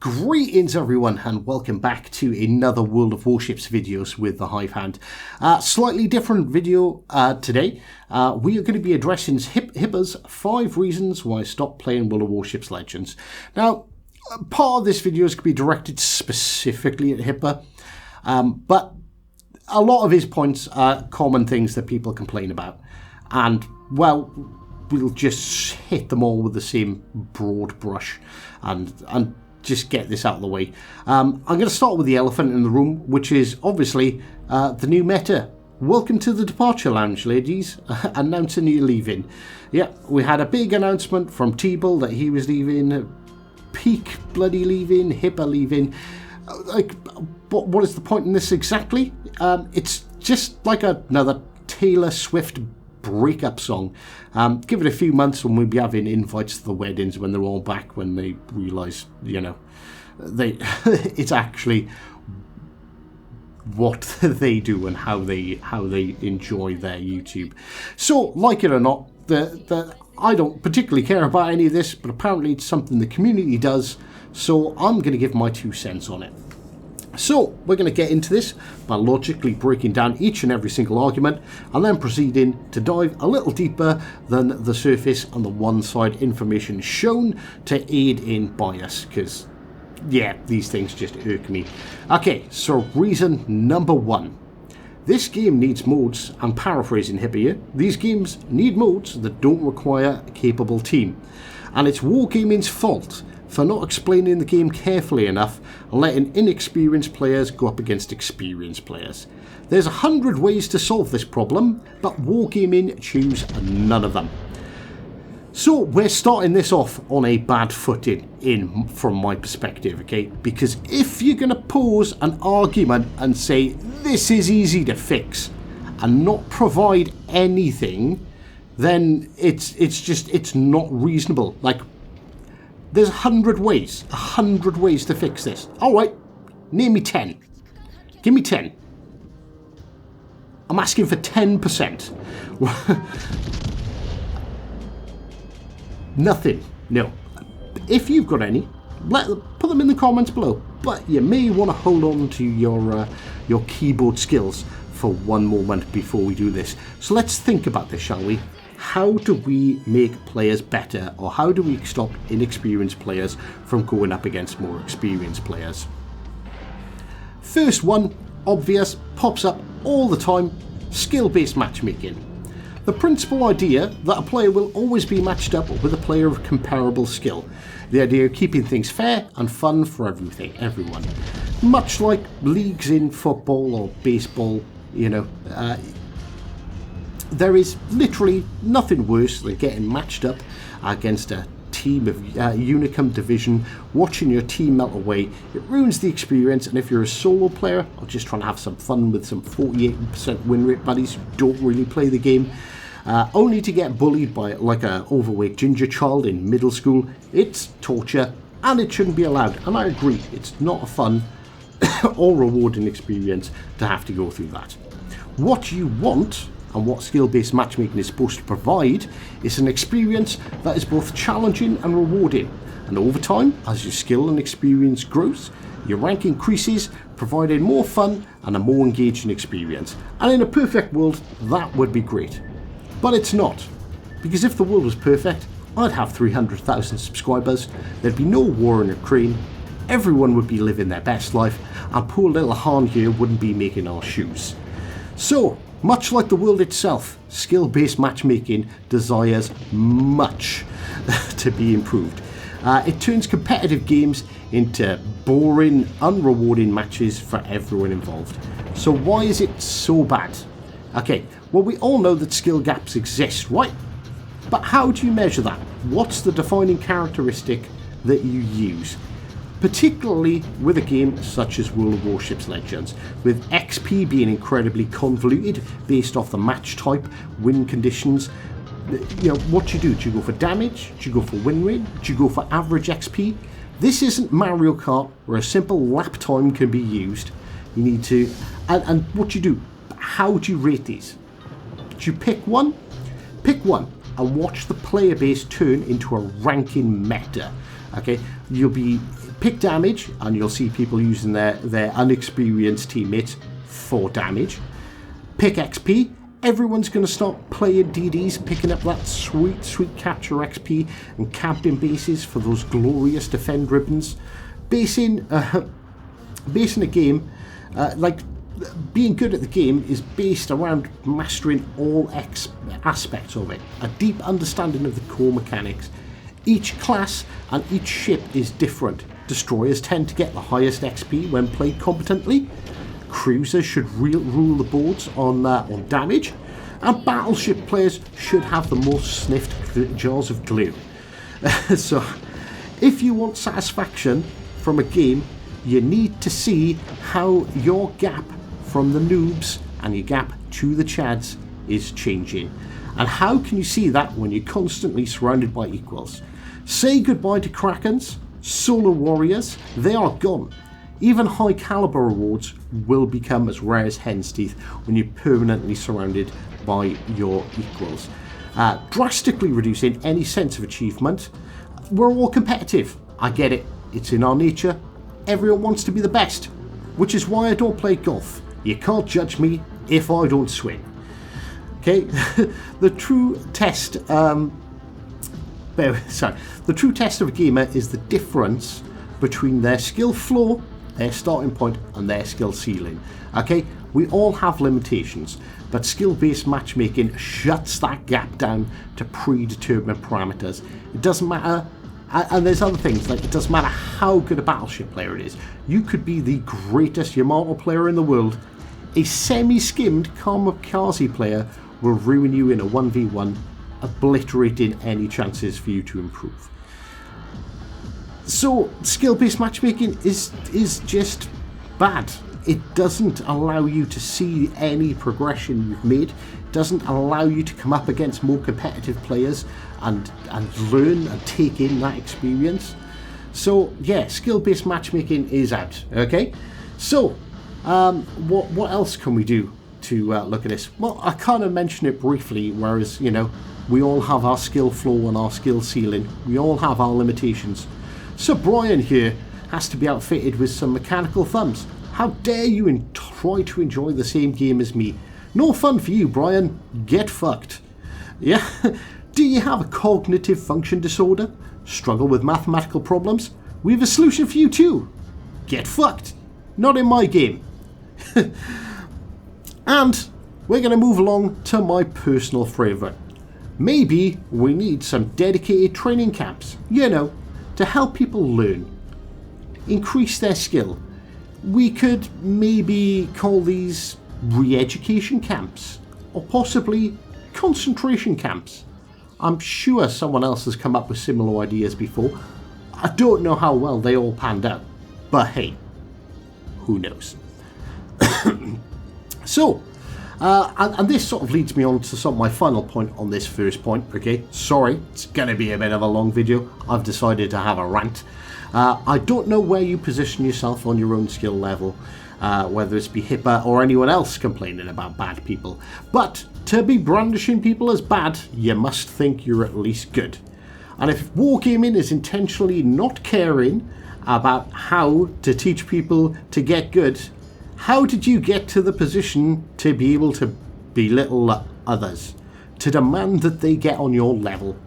Greetings everyone and welcome back to another World of Warships videos with the Hive Hand. Slightly different video today. We are going to be addressing Hipper's 5 reasons why I stopped playing World of Warships Legends. Now, part of this video is going to be directed specifically at Hipper, but a lot of his points are common things that people complain about. And, well, we'll just hit them all with the same broad brush and just get this out of the way. I'm going to start with the elephant in the room, which is obviously the new meta. Welcome to the departure lounge, ladies. Announcing you're leaving. Yeah, we had a big announcement from T-Bull that he was leaving. Peak bloody leaving. Hipper leaving. Like, what is the point in this exactly? It's just like another Taylor Swift breakup song. Give it a few months and we'll be having invites to the weddings when they're all back, when they realise, you know, it's actually what they do and how they enjoy their YouTube. So, like it or not, I don't particularly care about any of this, but apparently it's something the community does, so I'm going to give my 2 cents on it. So, we're going to get into this by logically breaking down each and every single argument and then proceeding to dive a little deeper than the surface and the one-side information shown to aid in bias, because, yeah, these things just irk me. Okay, so reason number 1. This game needs modes, I'm paraphrasing Hipper here, these games need modes that don't require a capable team. And it's Wargaming's fault for not explaining the game carefully enough and letting inexperienced players go up against experienced players. There's 100 ways to solve this problem, but Wargaming choose none of them. So we're starting this off on a bad footing from my perspective, okay? Because if you're going to pose an argument and say this is easy to fix and not provide anything, then it's not reasonable. Like, there's 100 ways to fix this. Alright, name me 10. Give me 10. I'm asking for 10%. Nothing. No. If you've got any, put them in the comments below. But you may want to hold on to your keyboard skills for one moment before we do this. So let's think about this, shall we? How do we make players better, or how do we stop inexperienced players from going up against more experienced players? First one, obvious, pops up all the time, skill-based matchmaking. The principal idea that a player will always be matched up with a player of comparable skill. The idea of keeping things fair and fun for everyone. Much like leagues in football or baseball, you know, there is literally nothing worse than getting matched up against a team of Unicum division, watching your team melt away. It ruins the experience, and if you're a solo player or just trying to have some fun with some 48% win rate buddies who don't really play the game, only to get bullied by like an overweight ginger child in middle school, it's torture and it shouldn't be allowed. And I agree, it's not a fun or rewarding experience to have to go through that. What you want, and what skill-based matchmaking is supposed to provide, is an experience that is both challenging and rewarding. And over time, as your skill and experience grows, your rank increases, providing more fun and a more engaging experience. And in a perfect world, that would be great. But it's not. Because if the world was perfect, I'd have 300,000 subscribers, there'd be no war in Ukraine, everyone would be living their best life, and poor little Han here wouldn't be making our shoes. So, much like the world itself, skill-based matchmaking desires much to be improved. It turns competitive games into boring, unrewarding matches for everyone involved. So why is it so bad? Okay, well, we all know that skill gaps exist, right? But how do you measure that? What's the defining characteristic that you use? Particularly with a game such as World of Warships Legends, with XP being incredibly convoluted based off the match type, win conditions. You know, what do you do? Do you go for damage? Do you go for win rate? Do you go for average XP? This isn't Mario Kart where a simple lap time can be used. You need to, and what do you do? How do you rate these? Do you pick one? Pick one and watch the player base turn into a ranking meta. Okay, you'll be Pick damage, and you'll see people using their unexperienced teammates for damage. Pick XP. Everyone's going to start playing DDs, picking up that sweet, sweet capture XP and camping bases for those glorious defend ribbons. Basing a game, like being good at the game, is based around mastering all aspects of it. A deep understanding of the core mechanics. Each class and each ship is different. Destroyers tend to get the highest XP when played competently. Cruisers should rule the boards on damage. And battleship players should have the most sniffed jars of glue. So, if you want satisfaction from a game, you need to see how your gap from the noobs and your gap to the chads is changing. And how can you see that when you're constantly surrounded by equals? Say goodbye to Krakens, Solar Warriors, they are gone. Even high caliber rewards will become as rare as hen's teeth when you're permanently surrounded by your equals. Drastically reducing any sense of achievement. We're all competitive. I get it. It's in our nature. Everyone wants to be the best, which is why I don't play golf. You can't judge me if I don't swing. Okay, the true test. The true test of a gamer is the difference between their skill floor, their starting point, and their skill ceiling. Okay, we all have limitations, but skill-based matchmaking shuts that gap down to predetermined parameters. It doesn't matter, and there's other things, like it doesn't matter how good a battleship player it is. You could be the greatest Yamato player in the world. A semi-skimmed kamikaze player will ruin you in a 1v1, obliterating any chances for you to improve. So, skill-based matchmaking is just bad. It doesn't allow you to see any progression you've made. It doesn't allow you to come up against more competitive players and learn and take in that experience. So, yeah, skill-based matchmaking is out, okay? So, what else can we do to look at this? Well, I kind of mentioned it briefly, whereas, you know, we all have our skill floor and our skill ceiling. We all have our limitations. So Brian here has to be outfitted with some mechanical thumbs. How dare you try to enjoy the same game as me? No fun for you, Brian. Get fucked. Yeah? Do you have a cognitive function disorder? Struggle with mathematical problems? We have a solution for you too. Get fucked. Not in my game. And we're going to move along to my personal favourite. Maybe we need some dedicated training camps, you know, to help people learn, increase their skill. We could maybe call these re-education camps, or possibly concentration camps. I'm sure someone else has come up with similar ideas before. I don't know how well they all panned out, but hey, who knows? So, and this sort of leads me on to some of my final point on this first point, okay? Sorry, it's going to be a bit of a long video. I've decided to have a rant. I don't know where you position yourself on your own skill level, whether it's be HIPAA or anyone else complaining about bad people. But to be brandishing people as bad, you must think you're at least good. And if wargaming is intentionally not caring about how to teach people to get good, how did you get to the position to be able to belittle others, to demand that they get on your level?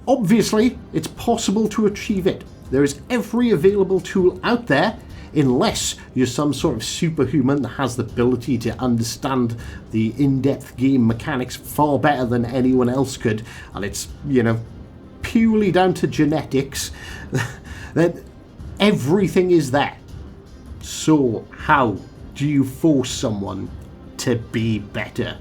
Obviously, it's possible to achieve it. There is every available tool out there, unless you're some sort of superhuman that has the ability to understand the in-depth game mechanics far better than anyone else could, and it's, you know, purely down to genetics, then everything is there. So how do you force someone to be better?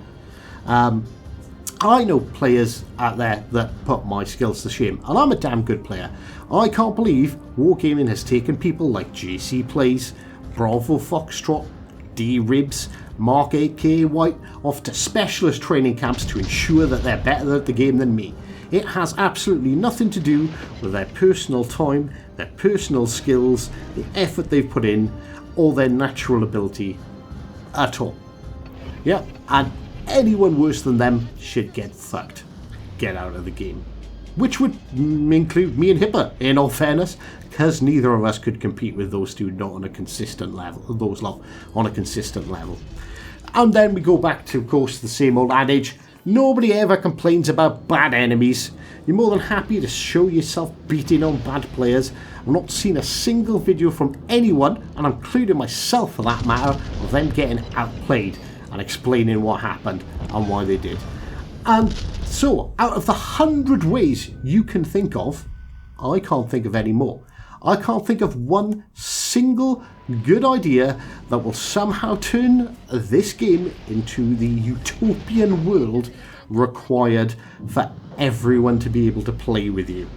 I know players out there that put my skills to shame, and I'm a damn good player. I can't believe wargaming has taken people like JC Plays, Bravo Foxtrot, D-Ribs, Mark 8K White off to specialist training camps to ensure that they're better at the game than me. It has absolutely nothing to do with their personal time, their personal skills, the effort they've put in, or their natural ability at all. Yeah, and anyone worse than them should get fucked. Get out of the game. which would include me and Hipper, in all fairness, because neither of us could compete with those two not on a consistent level, those lot on a consistent level. And then we go back to, of course, the same old adage, nobody ever complains about bad enemies. You're more than happy to show yourself beating on bad players. I've not seen a single video from anyone, and including myself for that matter, of them getting outplayed and explaining what happened and why they did. And so, out of the 100 ways you can think of, I can't think of any more. I can't think of one single good idea that will somehow turn this game into the utopian world required for everyone to be able to play with you.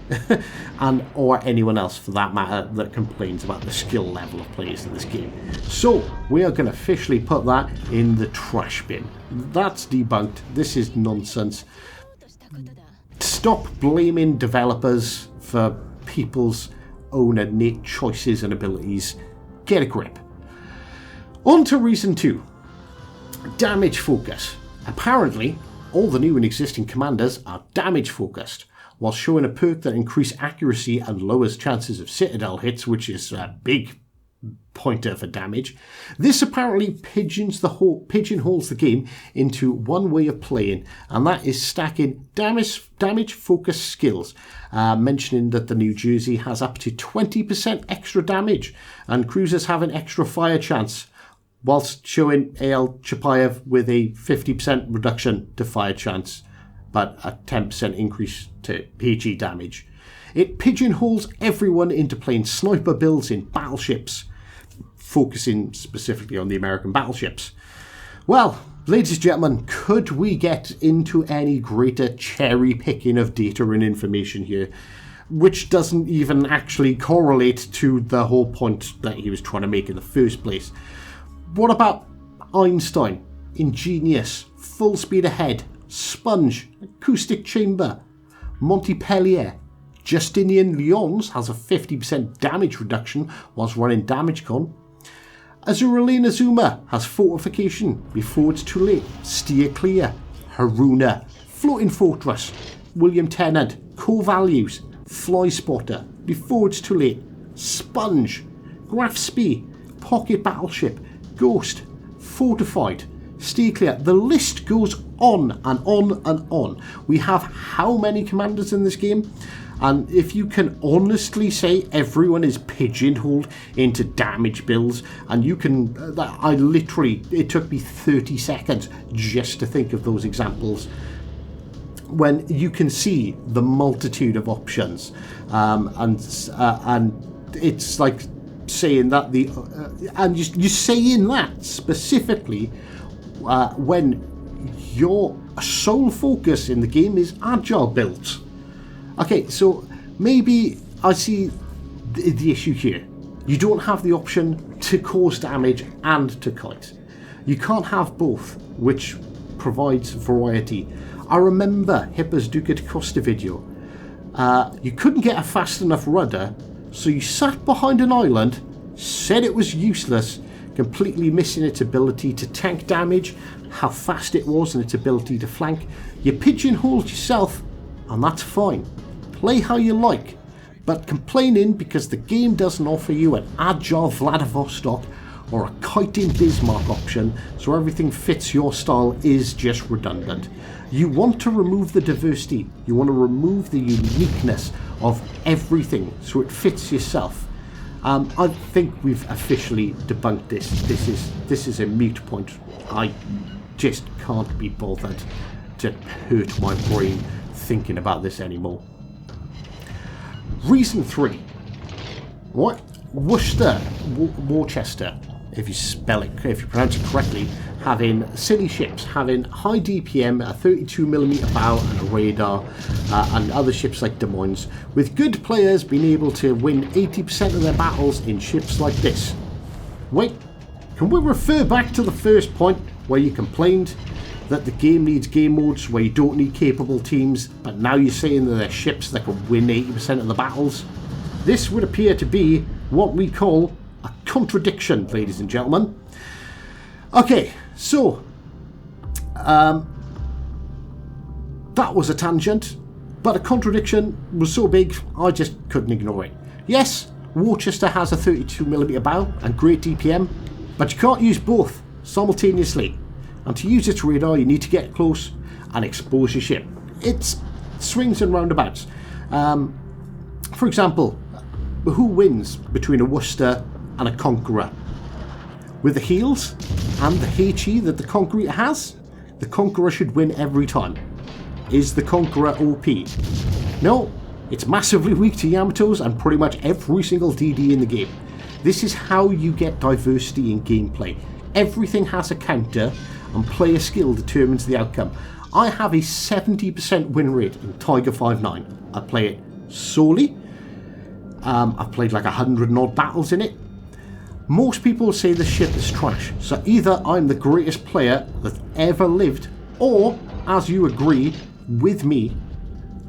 And or anyone else for that matter that complains about the skill level of players in this game. So we are going to officially put that in the trash bin. That's debunked. This is nonsense. Stop blaming developers for people's own innate choices and abilities. Get a grip. On to reason 2. Damage focus. Apparently, all the new and existing commanders are damage focused, while showing a perk that increases accuracy and lowers chances of citadel hits, which is a big pointer for damage. This apparently pigeonholes the game into one way of playing, and that is stacking damage focused skills, mentioning that the New Jersey has up to 20% extra damage and cruisers have an extra fire chance, whilst showing AL Chapayev with a 50% reduction to fire chance but a 10% increase to PG damage. It pigeonholes everyone into playing sniper builds in battleships, focusing specifically on the American battleships. Well, ladies and gentlemen, could we get into any greater cherry picking of data and information here, which doesn't even actually correlate to the whole point that he was trying to make in the first place? What about Einstein, Ingenious, Full Speed Ahead, Sponge, Acoustic Chamber, Montpellier? Justinian Lyons has a 50% damage reduction whilst running DamageCon. Azuralina Zuma has Fortification before it's too late, Steer Clear, Haruna, Floating Fortress, William Tennant, Core Values, Fly Spotter, before it's too late, Sponge, Graph Spee, Pocket Battleship, Ghost, Fortified, Steer Clear. The list goes on and on and on. We have how many commanders in this game? And if you can honestly say everyone is pigeonholed into damage builds, and you can, it took me 30 seconds just to think of those examples, when you can see the multitude of options, and it's like saying that and you're saying that specifically when your sole focus in the game is agile builds. Okay, so maybe I see the issue here. You don't have the option to cause damage and to kite. You can't have both, which provides variety. I remember Hipper's Duca de Costa video. You couldn't get a fast enough rudder, so you sat behind an island, said it was useless, completely missing its ability to tank damage, how fast it was and its ability to flank. You pigeonholed yourself, and that's fine. Play how you like, but complaining because the game doesn't offer you an agile Vladivostok or a kiting Bismarck option so everything fits your style is just redundant. You want to remove the diversity, you want to remove the uniqueness of everything so it fits yourself. I think we've officially debunked this. This is a moot point. I just can't be bothered to hurt my brain thinking about this anymore. Reason 3. What? Worcester, if you pronounce it correctly, having silly ships, having high DPM, a 32mm bow and a radar, and other ships like Des Moines, with good players being able to win 80% of their battles in ships like this. Wait, can we refer back to the first point where you complained that the game needs game modes where you don't need capable teams, but now you're saying that they're ships that can win 80% of the battles? This would appear to be what we call a contradiction, ladies and gentlemen. Okay, so that was a tangent. But the contradiction was so big, I just couldn't ignore it. Yes, Worcester has a 32mm bow and great DPM, but you can't use both simultaneously. And to use its radar, you need to get close and expose your ship. It's swings and roundabouts. For example, who wins between a Worcester and a Conqueror? With the heals and the HE that the Conqueror has, the Conqueror should win every time. Is the Conqueror OP? No, it's massively weak to Yamatos and pretty much every single DD in the game. This is how you get diversity in gameplay. Everything has a counter and player skill determines the outcome. I have a 70% win rate in Tiger 5-9. I play it solely. I've played like 100 and odd battles in it. Most people say the ship is trash, so either I'm the greatest player that ever lived, or, as you agree with me,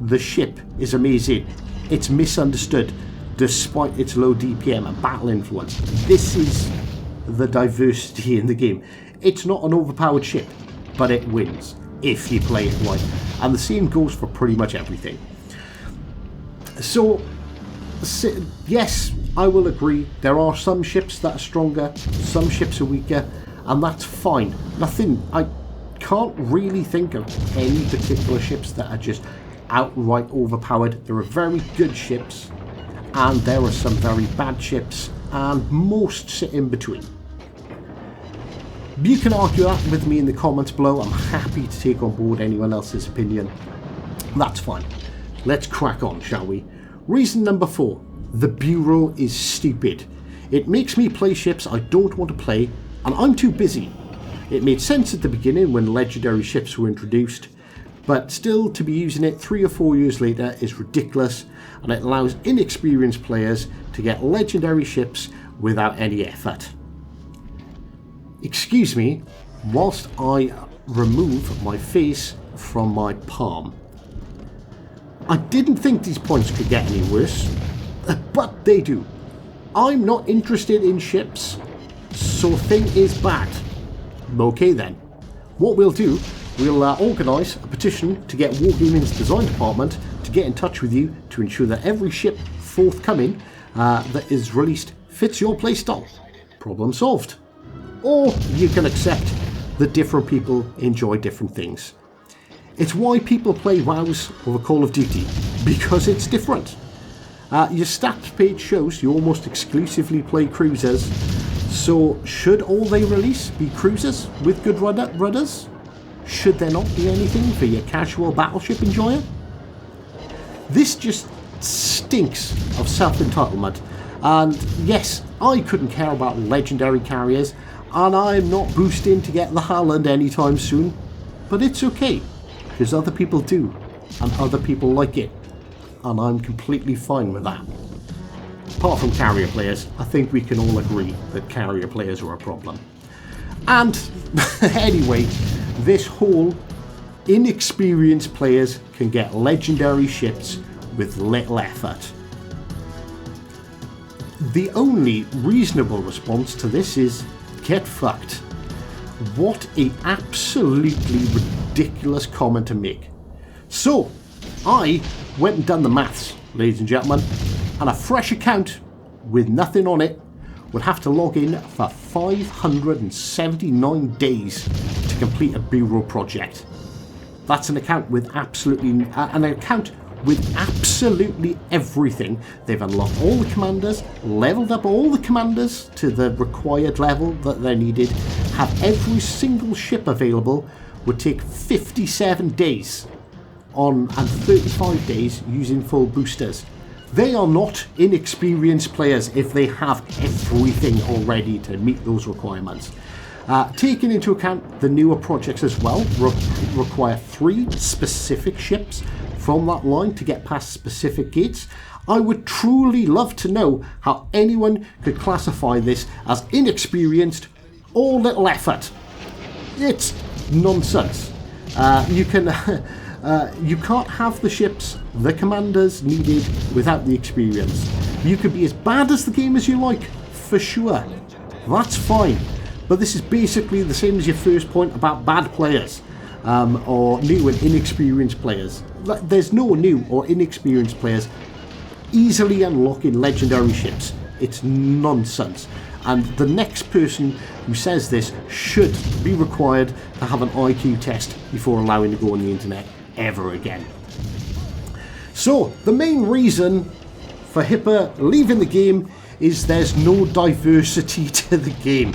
the ship is amazing. It's misunderstood, despite its low DPM and battle influence. This is the diversity in the game. It's not an overpowered ship, but it wins, if you play it right. And the same goes for pretty much everything. So, yes, I will agree, there are some ships that are stronger, some ships are weaker, and that's fine. I can't really think of any particular ships that are just outright overpowered. There are very good ships, and there are some very bad ships, and most sit in between. You can argue that with me in the comments below. I'm happy to take on board anyone else's opinion. That's fine. Let's crack on, shall we? Reason number 4. The Bureau is stupid. It makes me play ships I don't want to play, and I'm too busy. It made sense at the beginning when legendary ships were introduced, but still to be using it 3 or 4 years later is ridiculous, and it allows inexperienced players to get legendary ships without any effort. Excuse me, whilst I remove my face from my palm. I didn't think these points could get any worse, but they do. I'm not interested in ships, so thing is bad. Okay then. What we'll do, we'll organise a petition to get Wargaming's design department to get in touch with you to ensure that every ship forthcoming that is released fits your playstyle. Problem solved. Or you can accept that different people enjoy different things. It's why people play WoWs over Call of Duty, because it's different. Your stats page shows you almost exclusively play cruisers, so should all they release be cruisers with good rudders? Should there not be anything for your casual battleship enjoyer? This just stinks of self-entitlement, and yes, I couldn't care about legendary carriers, and I'm not boosting to get the Haaland anytime soon, but it's okay, because other people do, and other people like it, and I'm completely fine with that. Apart from carrier players, I think we can all agree that carrier players are a problem. And anyway, this whole inexperienced players can get legendary ships with little effort. The only reasonable response to this is get fucked. What a absolutely ridiculous comment to make. So, I went and done the maths, ladies and gentlemen, and a fresh account with nothing on it would have to log in for 579 days to complete a Bureau project. That's an account with absolutely everything. They've unlocked all the commanders, leveled up all the commanders to the required level that they're needed, have every single ship available, would take 57 days on and 35 days using full boosters. They are not inexperienced players if they have everything already to meet those requirements. Taking into account the newer projects as well require 3 specific ships from that line to get past specific gates. I would truly love to know how anyone could classify this as inexperienced or little effort. It's nonsense. You can't have the ships, the commanders needed without the experience. You could be as bad as the game as you like, for sure. That's fine. But this is basically the same as your first point about bad players. or new and inexperienced players. There's no new or inexperienced players easily unlocking legendary ships. It's nonsense. And the next person who says this should be required to have an IQ test before allowing to go on the internet ever again. So, the main reason for Hipper leaving the game is there's no diversity to the game,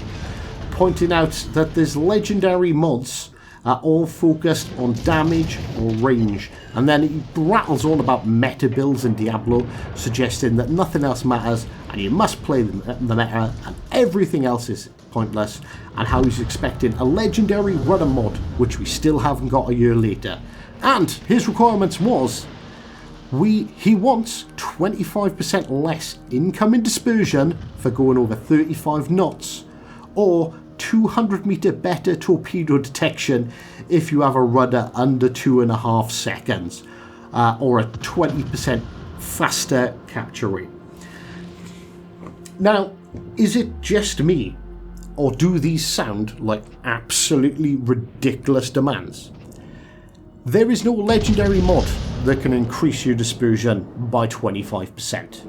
pointing out that there's legendary mods are all focused on damage or range, and then he rattles on about meta builds in Diablo, suggesting that nothing else matters and you must play the meta and everything else is pointless, and how he's expecting a legendary rudder mod, which we still haven't got a year later. And his requirements was he wants 25% less incoming dispersion for going over 35 knots, or 200 meter better torpedo detection if you have a rudder under 2.5 seconds, or a 20% faster capture rate. Now, is it just me, or do these sound like absolutely ridiculous demands? There is no legendary mod that can increase your dispersion by 25%.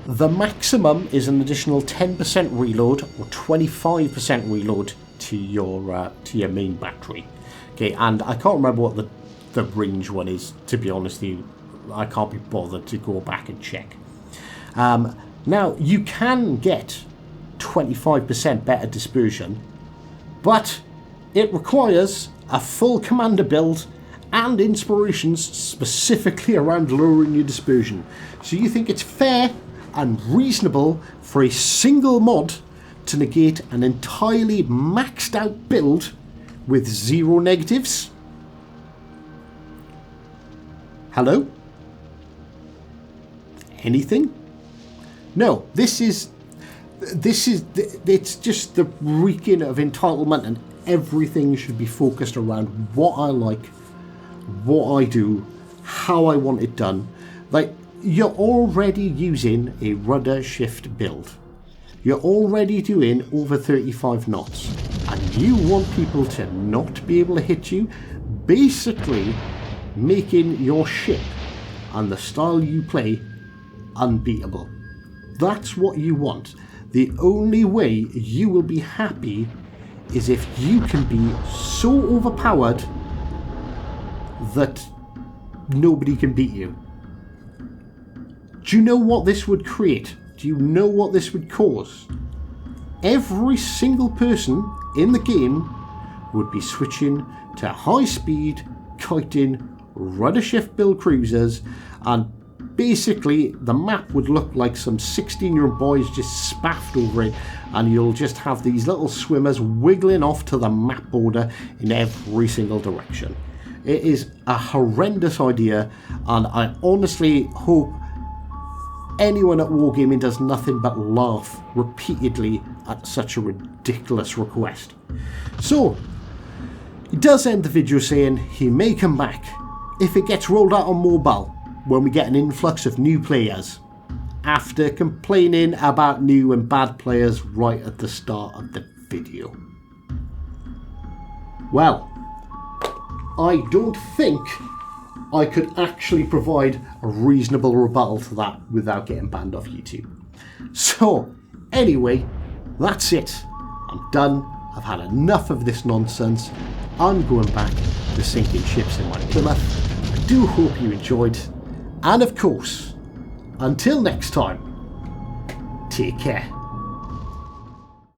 The maximum is an additional 10% reload or 25% reload to your main battery. Okay, and I can't remember what the range one is, to be honest with you. I can't be bothered to go back and check. Now, you can get 25% better dispersion, but it requires a full commander build and inspirations specifically around lowering your dispersion. So you think it's fair and reasonable for a single mod to negate an entirely maxed out build with 0 negatives? Hello? Anything? No, it's just the reeking of entitlement, and everything should be focused around what I like, what I do, how I want it done. Like, you're already using a rudder shift build. You're already doing over 35 knots, and you want people to not be able to hit you, basically making your ship and the style you play unbeatable. That's what you want. The only way you will be happy is if you can be so overpowered that nobody can beat you. Do you know what this would create? Do you know what this would cause? Every single person in the game would be switching to high-speed, kiting, rudder shift build cruisers, and basically the map would look like some 16-year-old boys just spaffed over it, and you'll just have these little swimmers wiggling off to the map border in every single direction. It is a horrendous idea, and I honestly hope anyone at Wargaming does nothing but laugh repeatedly at such a ridiculous request. So, he does end the video saying he may come back if it gets rolled out on mobile when we get an influx of new players, after complaining about new and bad players right at the start of the video. Well, I don't think I could actually provide a reasonable rebuttal to that without getting banned off YouTube. So, anyway, that's it. I'm done. I've had enough of this nonsense. I'm going back to sinking ships in my Plymouth. I do hope you enjoyed. And of course, until next time, take care.